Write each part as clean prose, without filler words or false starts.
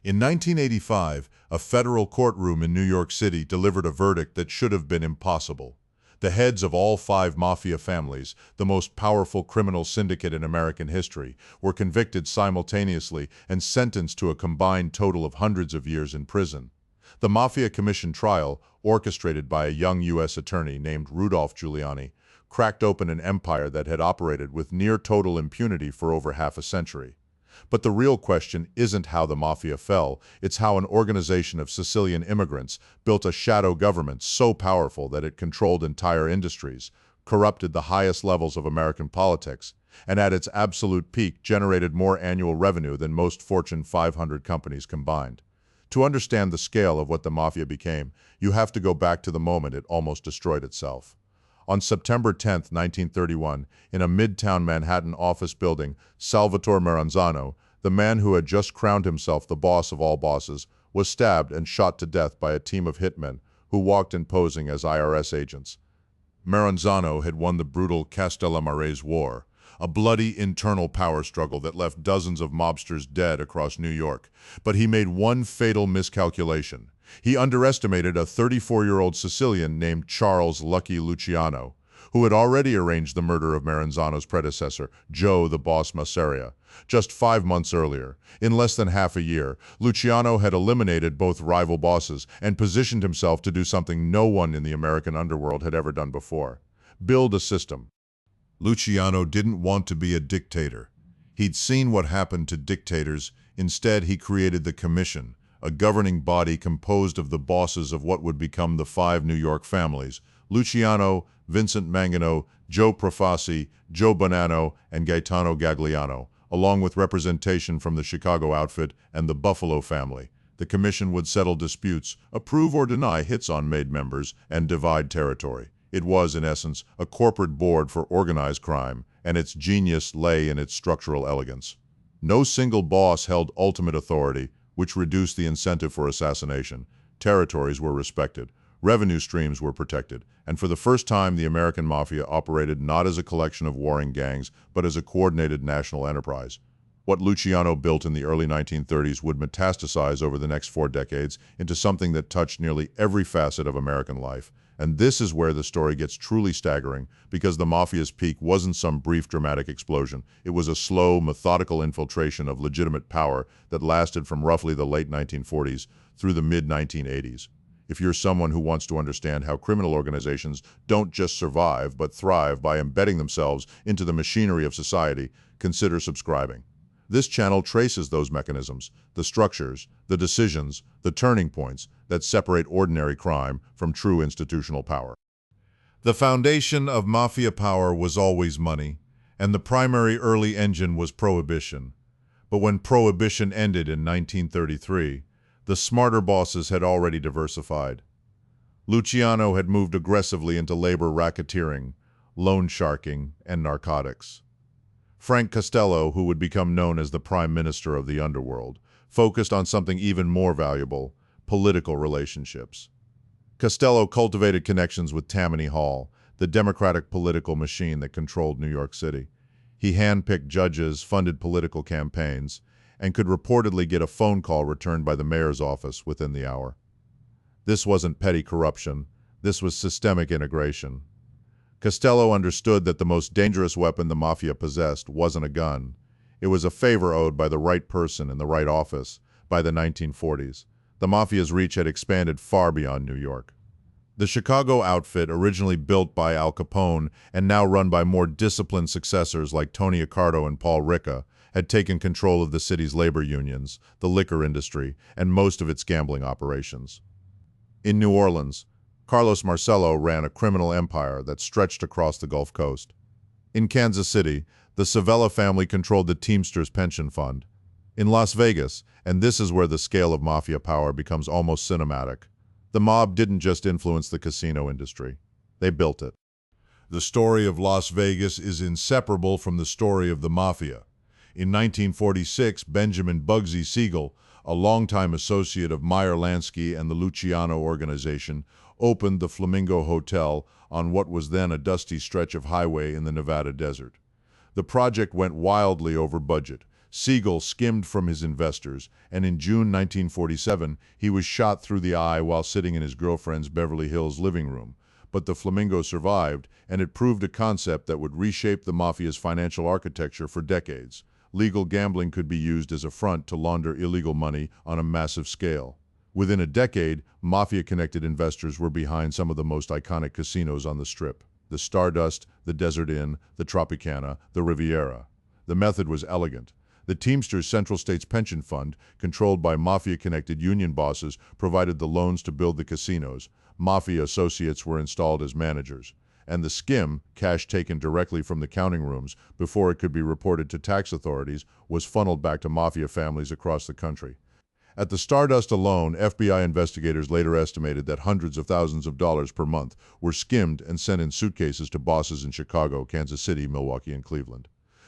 In 1985, a federal courtroom in New York City delivered a verdict that should have been impossible. The heads of all 5 mafia families, the most powerful criminal syndicate in American history, were convicted simultaneously and sentenced to a combined total of hundreds of years in prison. The Mafia Commission trial, orchestrated by a young U.S. attorney named Rudolph Giuliani, cracked open an empire that had operated with near-total impunity for over half a century. But the real question isn't how the mafia fell, it's how an organization of Sicilian immigrants built a shadow government so powerful that it controlled entire industries, corrupted the highest levels of American politics, and at its absolute peak generated more annual revenue than most Fortune 500 companies combined. To understand the scale of what the mafia became, you have to go back to the moment it almost destroyed itself. On September 10, 1931, in a midtown Manhattan office building, Salvatore Maranzano, the man who had just crowned himself the boss of all bosses, was stabbed and shot to death by a team of hitmen who walked in posing as IRS agents. Maranzano had won the brutal Castellamarese War, a bloody internal power struggle that left dozens of mobsters dead across New York. But he made one fatal miscalculation. He underestimated a 34-year-old Sicilian named Charles Lucky Luciano, who had already arranged the murder of Maranzano's predecessor, Joe the Boss Masseria. Just 5 months earlier, in less than half a year, Luciano had eliminated both rival bosses and positioned himself to do something no one in the American underworld had ever done before: build a system. Luciano didn't want to be a dictator. He'd seen what happened to dictators. Instead, he created the Commission, a governing body composed of the bosses of what would become the 5 New York families: Luciano, Vincent Mangano, Joe Profassi, Joe Bonanno, and Gaetano Gagliano, along with representation from the Chicago outfit and the Buffalo family. The Commission would settle disputes, approve or deny hits on made members, and divide territory. It was, in essence, a corporate board for organized crime, and its genius lay in its structural elegance. No single boss held ultimate authority, which reduced the incentive for assassination. Territories were respected, revenue streams were protected, and for the first time the American Mafia operated not as a collection of warring gangs, but as a coordinated national enterprise. What Luciano built in the early 1930s would metastasize over the next 4 decades into something that touched nearly every facet of American life. And this is where the story gets truly staggering, because the Mafia's peak wasn't some brief dramatic explosion. It was a slow, methodical infiltration of legitimate power that lasted from roughly the late 1940s through the mid-1980s. If you're someone who wants to understand how criminal organizations don't just survive, but thrive by embedding themselves into the machinery of society, consider subscribing. This channel traces those mechanisms, the structures, the decisions, the turning points that separate ordinary crime from true institutional power. The foundation of mafia power was always money, and the primary early engine was prohibition. But when prohibition ended in 1933, the smarter bosses had already diversified. Luciano had moved aggressively into labor racketeering, loan sharking, and narcotics. Frank Costello, who would become known as the Prime Minister of the underworld, focused on something even more valuable: political relationships. Costello cultivated connections with Tammany Hall, the Democratic political machine that controlled New York City. He handpicked judges, funded political campaigns, and could reportedly get a phone call returned by the mayor's office within the hour. This wasn't petty corruption. This was systemic integration. Costello understood that the most dangerous weapon the mafia possessed wasn't a gun. It was a favor owed by the right person in the right office. By the 1940s, the mafia's reach had expanded far beyond New York. The Chicago outfit, originally built by Al Capone and now run by more disciplined successors like Tony Accardo and Paul Ricca, had taken control of the city's labor unions, the liquor industry, and most of its gambling operations. In New Orleans, Carlos Marcello ran a criminal empire that stretched across the Gulf Coast. In Kansas City, the Savella family controlled the Teamsters Pension Fund. In Las Vegas, and this is where the scale of mafia power becomes almost cinematic, the mob didn't just influence the casino industry, they built it. The story of Las Vegas is inseparable from the story of the mafia. In 1946, Benjamin Bugsy Siegel, a longtime associate of Meyer Lansky and the Luciano organization, opened the Flamingo Hotel on what was then a dusty stretch of highway in the Nevada desert. The project went wildly over budget, Siegel skimmed from his investors, and in June 1947, he was shot through the eye while sitting in his girlfriend's Beverly Hills living room. But the flamingo survived, and it proved a concept that would reshape the mafia's financial architecture for decades. Legal gambling could be used as a front to launder illegal money on a massive scale. Within a decade, mafia-connected investors were behind some of the most iconic casinos on the Strip: the Stardust, the Desert Inn, the Tropicana, the Riviera. The method was elegant. The Teamsters Central States Pension Fund, controlled by mafia-connected union bosses, provided the loans to build the casinos. Mafia associates were installed as managers. And the skim, cash taken directly from the counting rooms before it could be reported to tax authorities, was funneled back to mafia families across the country. At the Stardust alone, FBI investigators later estimated that hundreds of thousands of dollars per month were skimmed and sent in suitcases to bosses in Chicago, Kansas City, Milwaukee, and Cleveland.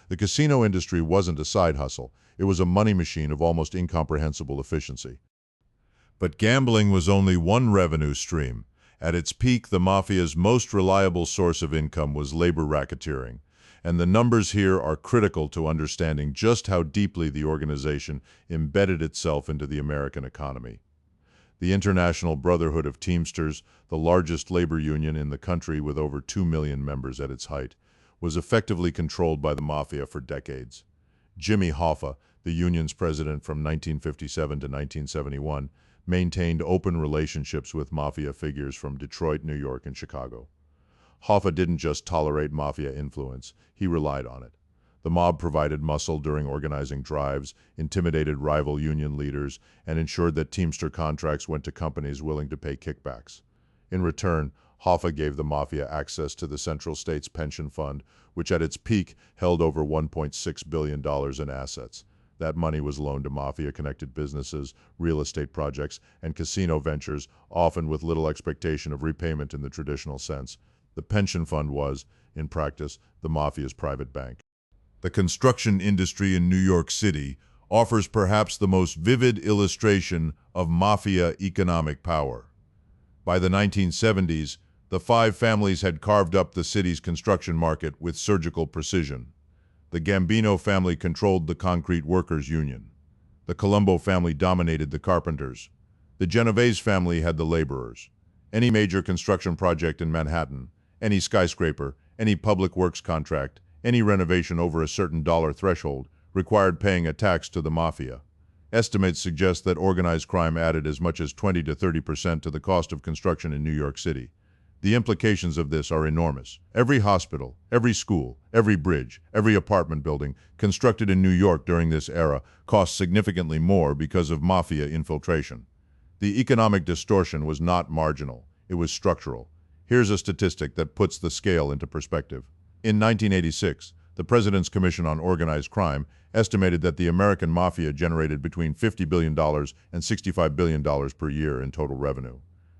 The casino industry wasn't a side hustle. It was a money machine of almost incomprehensible efficiency. But gambling was only one revenue stream. At its peak, the mafia's most reliable source of income was labor racketeering. And the numbers here are critical to understanding just how deeply the organization embedded itself into the American economy. The International Brotherhood of Teamsters, the largest labor union in the country with over 2 million members at its height, was effectively controlled by the mafia for decades. Jimmy Hoffa, the union's president from 1957 to 1971, maintained open relationships with mafia figures from Detroit, New York, and Chicago. Hoffa didn't just tolerate mafia influence, he relied on it. The mob provided muscle during organizing drives, intimidated rival union leaders, and ensured that Teamster contracts went to companies willing to pay kickbacks. In return, Hoffa gave the mafia access to the Central States Pension Fund, which at its peak held over $1.6 billion in assets. That money was loaned to mafia-connected businesses, real estate projects, and casino ventures, often with little expectation of repayment in the traditional sense. The pension fund was, in practice, the mafia's private bank. The construction industry in New York City offers perhaps the most vivid illustration of mafia economic power. By the 1970s, the five families had carved up the city's construction market with surgical precision. The Gambino family controlled the concrete workers' union. The Colombo family dominated the carpenters. The Genovese family had the laborers. Any major construction project in Manhattan, any skyscraper, any public works contract, any renovation over a certain dollar threshold required paying a tax to the mafia. Estimates suggest that organized crime added as much as 20 to 30% to the cost of construction in New York City. The implications of this are enormous. Every hospital, every school, every bridge, every apartment building constructed in New York during this era cost significantly more because of mafia infiltration. The economic distortion was not marginal, it was structural. Here's a statistic that puts the scale into perspective. In 1986, the President's Commission on Organized Crime estimated that the American Mafia generated between $50 billion and $65 billion per year in total revenue.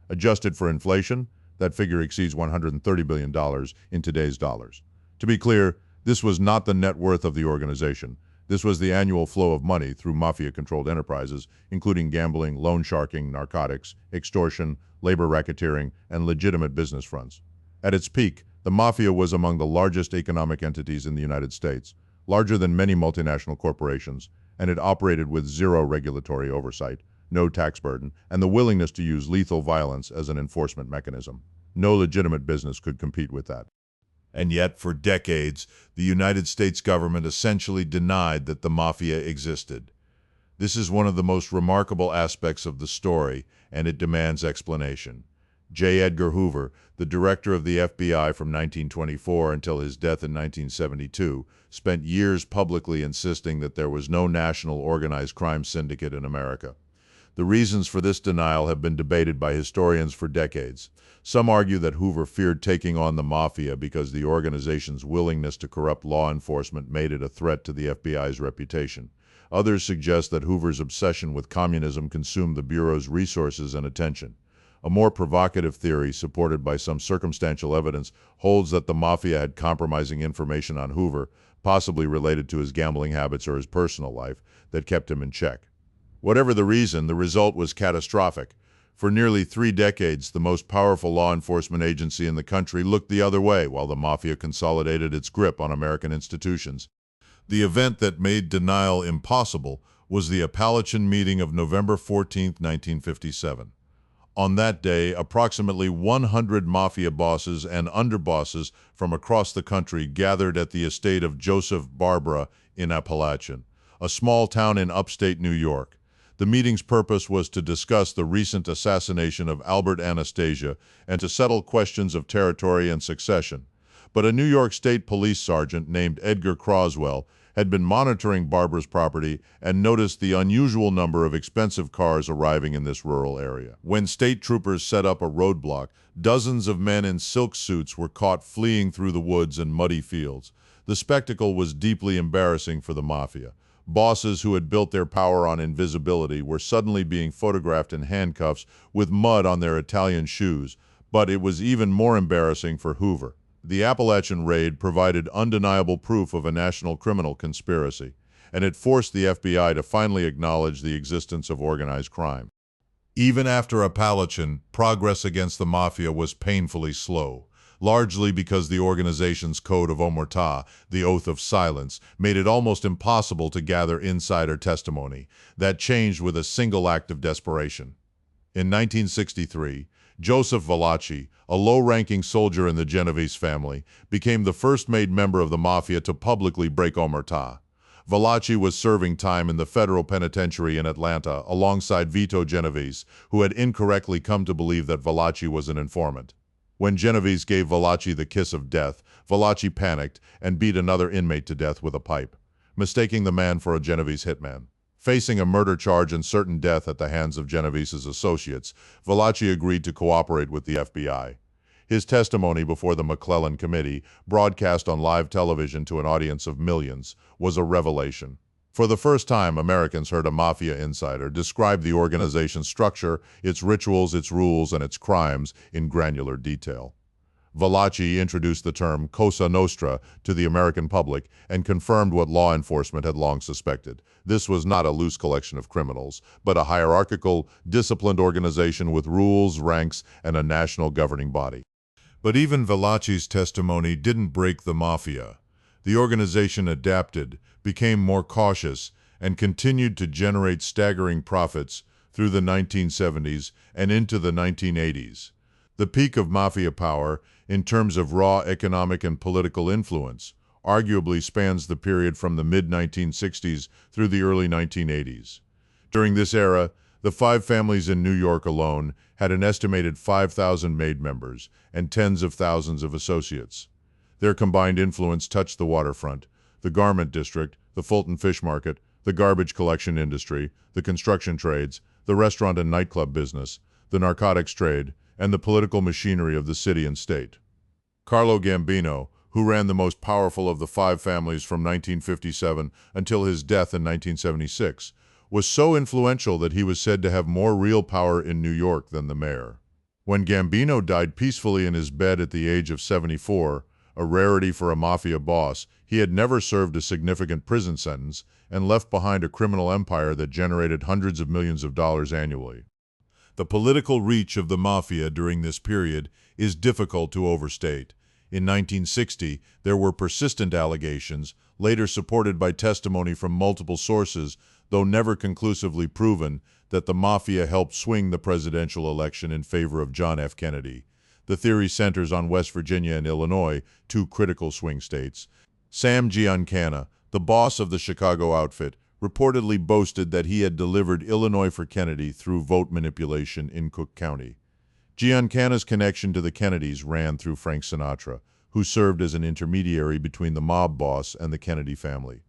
Adjusted for inflation, that figure exceeds $130 billion in today's dollars. To be clear, this was not the net worth of the organization. This was the annual flow of money through mafia-controlled enterprises, including gambling, loan sharking, narcotics, extortion, labor racketeering, and legitimate business fronts. At its peak, the mafia was among the largest economic entities in the United States, larger than many multinational corporations, and it operated with zero regulatory oversight, no tax burden, and the willingness to use lethal violence as an enforcement mechanism. No legitimate business could compete with that. And yet, for decades, the United States government essentially denied that the mafia existed. This is one of the most remarkable aspects of the story, and it demands explanation. J. Edgar Hoover, the director of the FBI from 1924 until his death in 1972, spent years publicly insisting that there was no national organized crime syndicate in America. The reasons for this denial have been debated by historians for decades. Some argue that Hoover feared taking on the mafia because the organization's willingness to corrupt law enforcement made it a threat to the FBI's reputation. Others suggest that Hoover's obsession with communism consumed the Bureau's resources and attention. A more provocative theory, supported by some circumstantial evidence, holds that the mafia had compromising information on Hoover, possibly related to his gambling habits or his personal life, that kept him in check. Whatever the reason, the result was catastrophic. For nearly 3 decades, the most powerful law enforcement agency in the country looked the other way while the mafia consolidated its grip on American institutions. The event that made denial impossible was the Appalachian meeting of November 14, 1957. On that day, approximately 100 mafia bosses and underbosses from across the country gathered at the estate of Joseph Barbara in Appalachian, a small town in upstate New York. The meeting's purpose was to discuss the recent assassination of Albert Anastasia and to settle questions of territory and succession. But a New York State police sergeant named Edgar Croswell had been monitoring Barbara's property and noticed the unusual number of expensive cars arriving in this rural area. When state troopers set up a roadblock, dozens of men in silk suits were caught fleeing through the woods and muddy fields. The spectacle was deeply embarrassing for the mafia. Bosses who had built their power on invisibility were suddenly being photographed in handcuffs with mud on their Italian shoes, but it was even more embarrassing for Hoover. The Appalachian raid provided undeniable proof of a national criminal conspiracy, and it forced the FBI to finally acknowledge the existence of organized crime. Even after Appalachian, progress against the mafia was painfully slow, largely because the organization's code of omertà, the oath of silence, made it almost impossible to gather insider testimony. That changed with a single act of desperation. In 1963, Joseph Valachi, a low-ranking soldier in the Genovese family, became the first made member of the mafia to publicly break omertà. Valachi was serving time in the federal penitentiary in Atlanta alongside Vito Genovese, who had incorrectly come to believe that Valachi was an informant. When Genovese gave Valachi the kiss of death, Valachi panicked and beat another inmate to death with a pipe, mistaking the man for a Genovese hitman. Facing a murder charge and certain death at the hands of Genovese's associates, Valachi agreed to cooperate with the FBI. His testimony before the McClellan Committee, broadcast on live television to an audience of millions, was a revelation. For the first time, Americans heard a mafia insider describe the organization's structure, its rituals, its rules, and its crimes in granular detail. Valachi introduced the term Cosa Nostra to the American public and confirmed what law enforcement had long suspected. This was not a loose collection of criminals, but a hierarchical, disciplined organization with rules, ranks, and a national governing body. But even Valachi's testimony didn't break the mafia. The organization adapted, became more cautious, and continued to generate staggering profits through the 1970s and into the 1980s. The peak of mafia power, in terms of raw economic and political influence, arguably spans the period from the mid-1960s through the early 1980s. During this era, the five families in New York alone had an estimated 5,000 made members and tens of thousands of associates. Their combined influence touched the waterfront, the garment district, the Fulton Fish Market, the garbage collection industry, the construction trades, the restaurant and nightclub business, the narcotics trade, and the political machinery of the city and state. Carlo Gambino, who ran the most powerful of the five families from 1957 until his death in 1976, was so influential that he was said to have more real power in New York than the mayor. When Gambino died peacefully in his bed at the age of 74, a rarity for a mafia boss, he had never served a significant prison sentence and left behind a criminal empire that generated hundreds of millions of dollars annually. The political reach of the mafia during this period is difficult to overstate. In 1960, there were persistent allegations, later supported by testimony from multiple sources, though never conclusively proven, that the mafia helped swing the presidential election in favor of John F. Kennedy. The theory centers on West Virginia and Illinois, two critical swing states. Sam Giancana, the boss of the Chicago outfit, reportedly boasted that he had delivered Illinois for Kennedy through vote manipulation in Cook County. Giancana's connection to the Kennedys ran through Frank Sinatra, who served as an intermediary between the mob boss and the Kennedy family.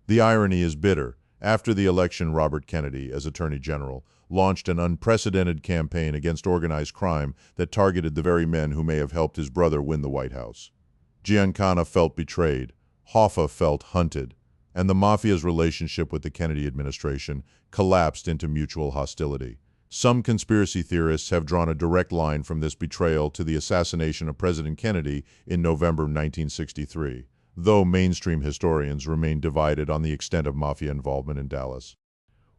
The irony is bitter. After the election, Robert Kennedy, as Attorney General, launched an unprecedented campaign against organized crime that targeted the very men who may have helped his brother win the White House. Giancana felt betrayed, Hoffa felt hunted, and the mafia's relationship with the Kennedy administration collapsed into mutual hostility. Some conspiracy theorists have drawn a direct line from this betrayal to the assassination of President Kennedy in November 1963, though mainstream historians remain divided on the extent of mafia involvement in Dallas.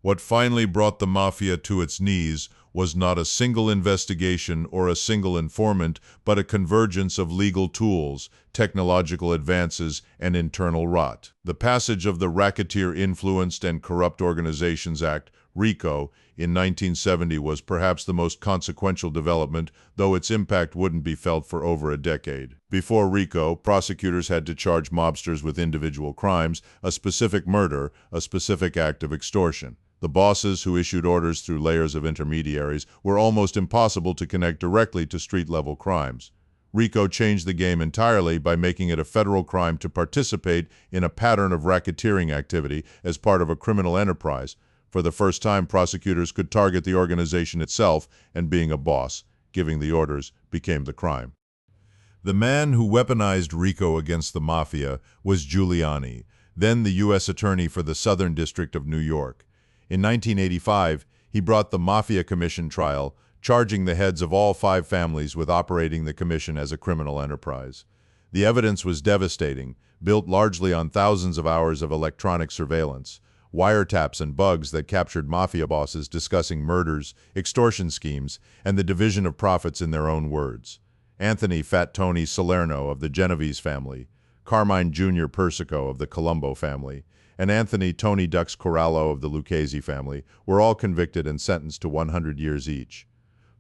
What finally brought the mafia to its knees was not a single investigation or a single informant, but a convergence of legal tools, technological advances, and internal rot. The passage of the Racketeer Influenced and Corrupt Organizations Act, RICO, in 1970 was perhaps the most consequential development, though its impact wouldn't be felt for over a decade. Before RICO, prosecutors had to charge mobsters with individual crimes, a specific murder, a specific act of extortion. The bosses who issued orders through layers of intermediaries were almost impossible to connect directly to street-level crimes. RICO changed the game entirely by making it a federal crime to participate in a pattern of racketeering activity as part of a criminal enterprise. For the first time, prosecutors could target the organization itself, and being a boss, giving the orders, became the crime. The man who weaponized RICO against the Mafia was Giuliani, then the U.S. Attorney for the Southern District of New York. In 1985, he brought the Mafia Commission trial, charging the heads of all 5 families with operating the commission as a criminal enterprise. The evidence was devastating, built largely on thousands of hours of electronic surveillance, wiretaps and bugs that captured mafia bosses discussing murders, extortion schemes, and the division of profits in their own words. Anthony Fat Tony Salerno of the Genovese family, Carmine Jr. Persico of the Colombo family, and Anthony Tony Dux Corallo of the Lucchese family were all convicted and sentenced to 100 years each.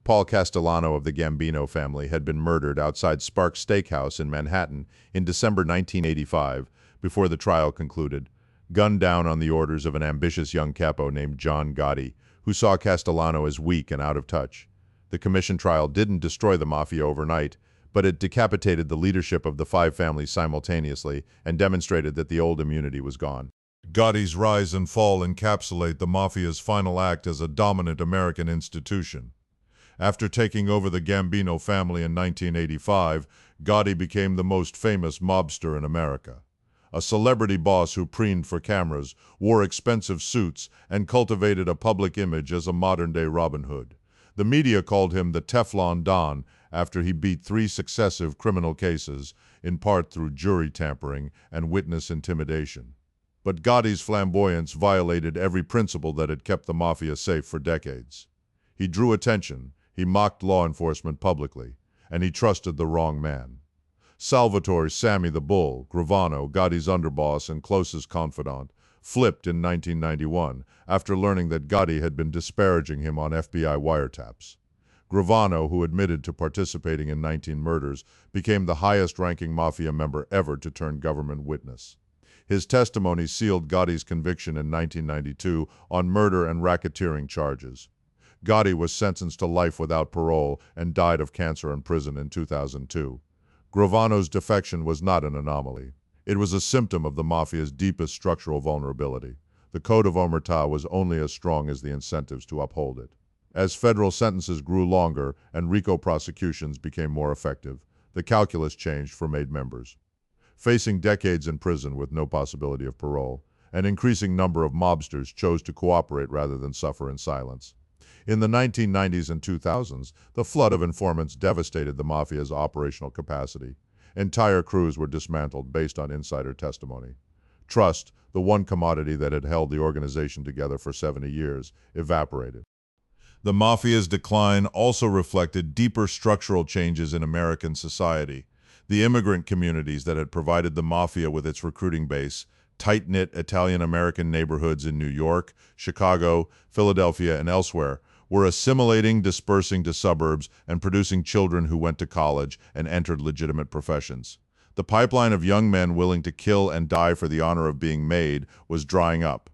Paul Castellano of the Gambino family had been murdered outside Sparks Steakhouse in Manhattan in December 1985, before the trial concluded, gunned down on the orders of an ambitious young capo named John Gotti, who saw Castellano as weak and out of touch. The commission trial didn't destroy the mafia overnight, but it decapitated the leadership of the 5 families simultaneously and demonstrated that the old immunity was gone. Gotti's rise and fall encapsulate the mafia's final act as a dominant American institution. After taking over the Gambino family in 1985, Gotti became the most famous mobster in America. A celebrity boss who preened for cameras, wore expensive suits, and cultivated a public image as a modern-day Robin Hood. The media called him the Teflon Don after he beat 3 successive criminal cases, in part through jury tampering and witness intimidation. But Gotti's flamboyance violated every principle that had kept the mafia safe for decades. He drew attention, he mocked law enforcement publicly, and he trusted the wrong man. Salvatore Sammy the Bull, Gravano, Gotti's underboss and closest confidant, flipped in 1991 after learning that Gotti had been disparaging him on FBI wiretaps. Gravano, who admitted to participating in 19 murders, became the highest-ranking mafia member ever to turn government witness. His testimony sealed Gotti's conviction in 1992 on murder and racketeering charges. Gotti was sentenced to life without parole and died of cancer in prison in 2002. Gravano's defection was not an anomaly. It was a symptom of the mafia's deepest structural vulnerability. The code of omertà was only as strong as the incentives to uphold it. As federal sentences grew longer and RICO prosecutions became more effective, the calculus changed for made members. Facing decades in prison with no possibility of parole, an increasing number of mobsters chose to cooperate rather than suffer in silence. In the 1990s and 2000s, the flood of informants devastated the mafia's operational capacity. Entire crews were dismantled based on insider testimony. Trust, the one commodity that had held the organization together for 70 years, evaporated. The mafia's decline also reflected deeper structural changes in American society. The immigrant communities that had provided the mafia with its recruiting base, tight-knit Italian-American neighborhoods in New York, Chicago, Philadelphia, and elsewhere, were assimilating, dispersing to suburbs, and producing children who went to college and entered legitimate professions. The pipeline of young men willing to kill and die for the honor of being made was drying up.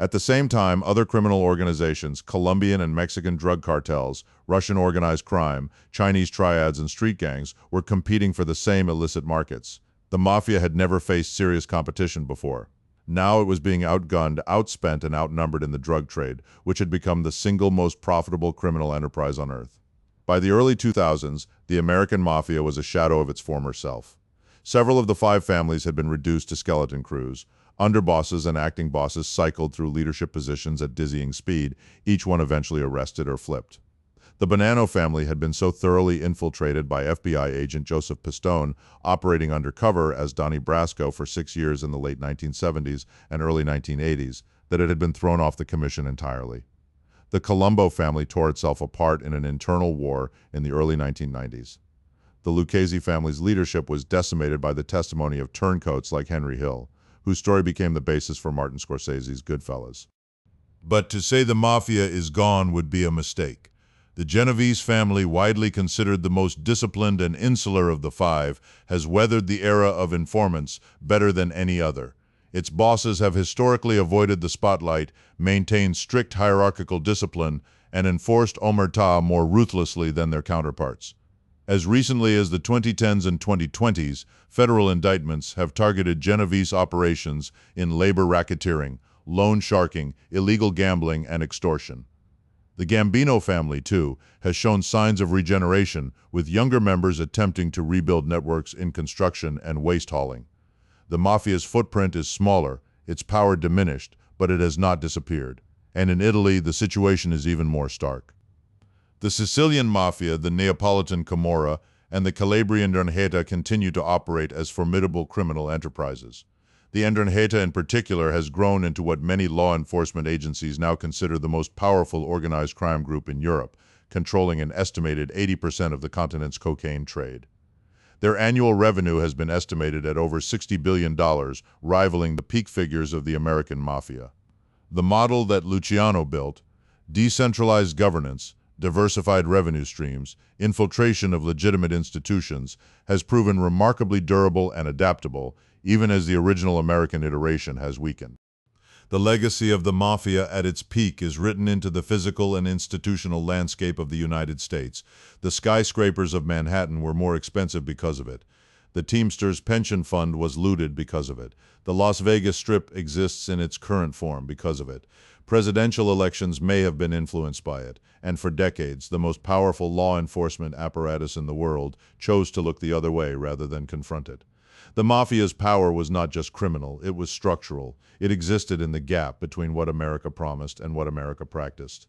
At the same time, other criminal organizations, Colombian and Mexican drug cartels, Russian organized crime, Chinese triads, and street gangs were competing for the same illicit markets. The mafia had never faced serious competition before. Now it was being outgunned, outspent, and outnumbered in the drug trade, which had become the single most profitable criminal enterprise on earth. By the early 2000s, the American Mafia was a shadow of its former self. Several of the 5 families had been reduced to skeleton crews. Underbosses and acting bosses cycled through leadership positions at dizzying speed, each one eventually arrested or flipped. The Bonanno family had been so thoroughly infiltrated by FBI agent Joseph Pistone, operating undercover as Donnie Brasco for 6 years in the late 1970s and early 1980s, that it had been thrown off the commission entirely. The Colombo family tore itself apart in an internal war in the early 1990s. The Lucchese family's leadership was decimated by the testimony of turncoats like Henry Hill, whose story became the basis for Martin Scorsese's Goodfellas. But to say the mafia is gone would be a mistake. The Genovese family, widely considered the most disciplined and insular of the five, has weathered the era of informants better than any other. Its bosses have historically avoided the spotlight, maintained strict hierarchical discipline, and enforced omertà more ruthlessly than their counterparts. As recently as the 2010s and 2020s, federal indictments have targeted Genovese operations in labor racketeering, loan sharking, illegal gambling, and extortion. The Gambino family, too, has shown signs of regeneration, with younger members attempting to rebuild networks in construction and waste hauling. The mafia's footprint is smaller, its power diminished, but it has not disappeared. And in Italy, the situation is even more stark. The Sicilian mafia, the Neapolitan Camorra, and the Calabrian 'Ndrangheta continue to operate as formidable criminal enterprises. The 'Ndrangheta in particular has grown into what many law enforcement agencies now consider the most powerful organized crime group in Europe, controlling an estimated 80% of the continent's cocaine trade. Their annual revenue has been estimated at over $60 billion, rivaling the peak figures of the American Mafia. The model that Luciano built, decentralized governance, diversified revenue streams, infiltration of legitimate institutions, has proven remarkably durable and adaptable, even as the original American iteration has weakened. The legacy of the mafia at its peak is written into the physical and institutional landscape of the United States. The skyscrapers of Manhattan were more expensive because of it. The Teamsters pension fund was looted because of it. The Las Vegas Strip exists in its current form because of it. Presidential elections may have been influenced by it, and for decades, the most powerful law enforcement apparatus in the world chose to look the other way rather than confront it. The mafia's power was not just criminal, it was structural. It existed in the gap between what America promised and what America practiced.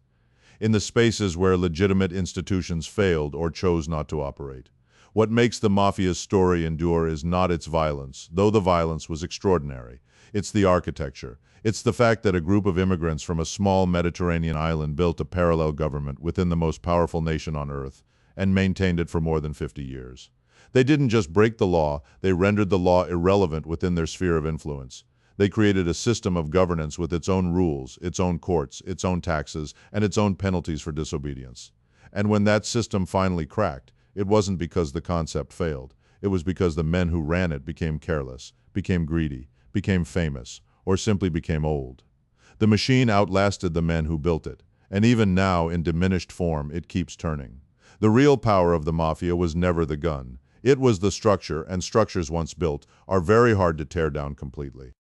In the spaces where legitimate institutions failed or chose not to operate. What makes the mafia's story endure is not its violence, though the violence was extraordinary. It's the architecture. It's the fact that a group of immigrants from a small Mediterranean island built a parallel government within the most powerful nation on earth and maintained it for more than 50 years. They didn't just break the law, they rendered the law irrelevant within their sphere of influence. They created a system of governance with its own rules, its own courts, its own taxes, and its own penalties for disobedience. And when that system finally cracked, it wasn't because the concept failed. It was because the men who ran it became careless, became greedy, became famous, or simply became old. The machine outlasted the men who built it, and even now, in diminished form, it keeps turning. The real power of the mafia was never the gun. It was the structure, and structures once built are very hard to tear down completely.